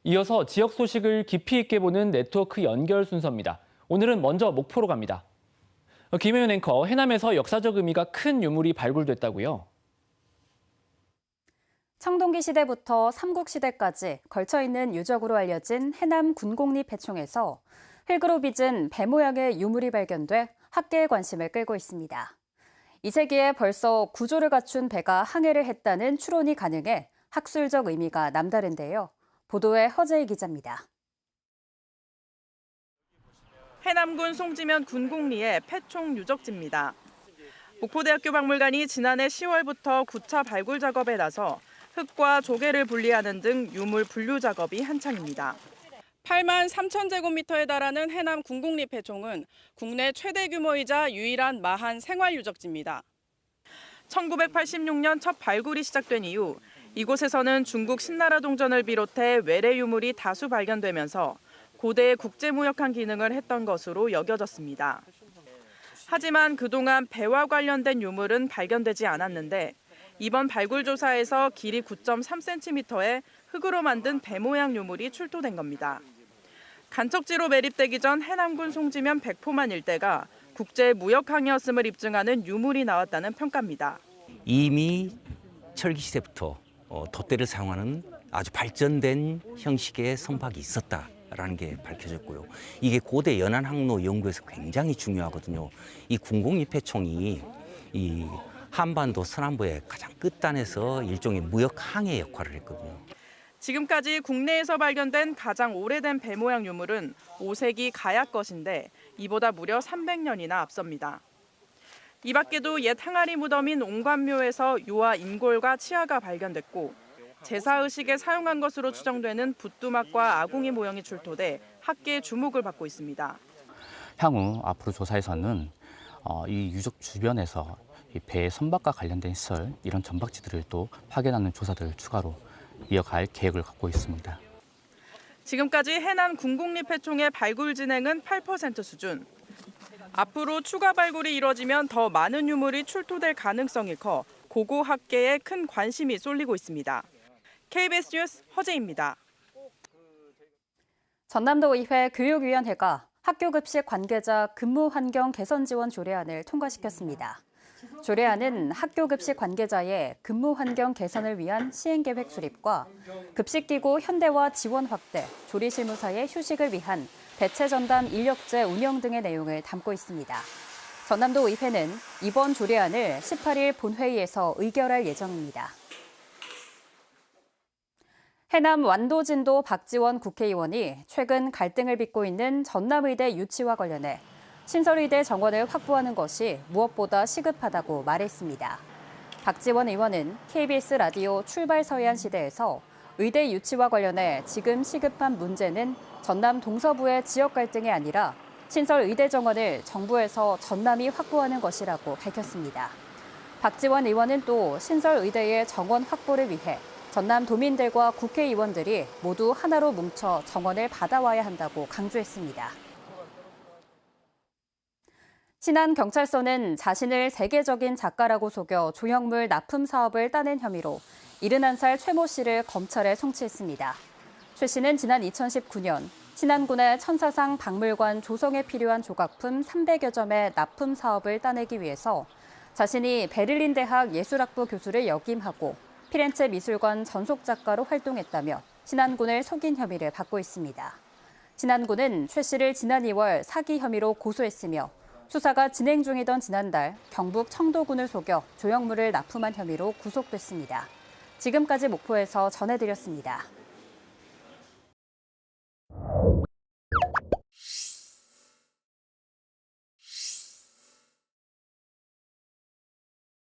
이어서 지역 소식을 깊이 있게 보는 네트워크 연결 순서입니다. 오늘은 먼저 목포로 갑니다. 김혜윤 앵커, 해남에서 역사적 의미가 큰 유물이 발굴됐다고요? 청동기 시대부터 삼국시대까지 걸쳐있는 유적으로 알려진 해남 군곡리폐총에서 흙으로 빚은 배 모양의 유물이 발견돼 학계의 관심을 끌고 있습니다. 이 세기에 벌써 구조를 갖춘 배가 항해를 했다는 추론이 가능해 학술적 의미가 남다른데요. 보도에 허재희 기자입니다. 해남군 송지면 군곡리의 폐총 유적지입니다. 목포대학교 박물관이 지난해 10월부터 9차 발굴 작업에 나서 흙과 조개를 분리하는 등 유물 분류 작업이 한창입니다. 8만 3천 제곱미터에 달하는 해남 군곡리 폐총은 국내 최대 규모이자 유일한 마한 생활유적지입니다. 1986년 첫 발굴이 시작된 이후 이곳에서는 중국 신나라 동전을 비롯해 외래 유물이 다수 발견되면서 고대의 국제무역한 기능을 했던 것으로 여겨졌습니다. 하지만 그동안 배와 관련된 유물은 발견되지 않았는데 이번 발굴 조사에서 길이 9.3cm의 흙으로 만든 배 모양 유물이 출토된 겁니다. 간척지로 매립되기 전 해남군 송지면 백포만 일대가 국제 무역 항이었음을 입증하는 유물이 나왔다는 평가입니다. 이미 철기 시대부터 돛대를 사용하는 아주 발전된 형식의 선박이 있었다라는 게 밝혀졌고요. 이게 고대 연안 항로 연구에서 굉장히 중요하거든요. 이 군곡리폐총이 이 한반도 서남부의 가장 끝단에서 일종의 무역 항해 역할을 했거든요. 지금까지 국내에서 발견된 가장 오래된 배 모양 유물은 5세기 가야 것인데 이보다 무려 300년이나 앞섭니다. 이 밖에도 옛 항아리 무덤인 옹관묘에서 유화 인골과 치아가 발견됐고 제사 의식에 사용한 것으로 추정되는 붓두막과 아궁이 모형이 출토돼 학계의 주목을 받고 있습니다. 향후 앞으로 조사에서는 이 유적 주변에서 이 배의 선박과 관련된 시설, 이런 점박지들을 또 확인하는 조사들을 추가로 이어갈 계획을 갖고 있습니다. 지금까지 해남 군곡리폐총의 발굴 진행은 8% 수준. 앞으로 추가 발굴이 이뤄지면 더 많은 유물이 출토될 가능성이 커 고고 학계에 큰 관심이 쏠리고 있습니다. KBS 뉴스 허재입니다. 전남도의회 교육위원회가 학교급식 관계자 근무 환경 개선 지원 조례안을 통과시켰습니다. 조례안은 학교급식 관계자의 근무 환경 개선을 위한 시행계획 수립과 급식기구 현대화 지원 확대, 조리실무사의 휴식을 위한 대체 전담 인력제 운영 등의 내용을 담고 있습니다. 전남도 의회는 이번 조례안을 18일 본회의에서 의결할 예정입니다. 해남 완도진도 박지원 국회의원이 최근 갈등을 빚고 있는 전남의대 유치와 관련해 신설의대 정원을 확보하는 것이 무엇보다 시급하다고 말했습니다. 박지원 의원은 KBS 라디오 출발 서해안 시대에서 의대 유치와 관련해 지금 시급한 문제는 전남 동서부의 지역 갈등이 아니라 신설 의대 정원을 정부에서 전남이 확보하는 것이라고 밝혔습니다. 박지원 의원은 또 신설 의대의 정원 확보를 위해 전남 도민들과 국회의원들이 모두 하나로 뭉쳐 정원을 받아와야 한다고 강조했습니다. 신안경찰서는 자신을 세계적인 작가라고 속여 조형물 납품 사업을 따낸 혐의로 71살 최 모 씨를 검찰에 송치했습니다. 최 씨는 지난 2019년 신안군의 천사상 박물관 조성에 필요한 조각품 300여 점의 납품 사업을 따내기 위해서 자신이 베를린 대학 예술학부 교수를 역임하고 피렌체 미술관 전속 작가로 활동했다며 신안군을 속인 혐의를 받고 있습니다. 신안군은 최 씨를 지난 2월 사기 혐의로 고소했으며 수사가 진행 중이던 지난달 경북 청도군을 속여 조형물을 납품한 혐의로 구속됐습니다. 지금까지 목포에서 전해드렸습니다.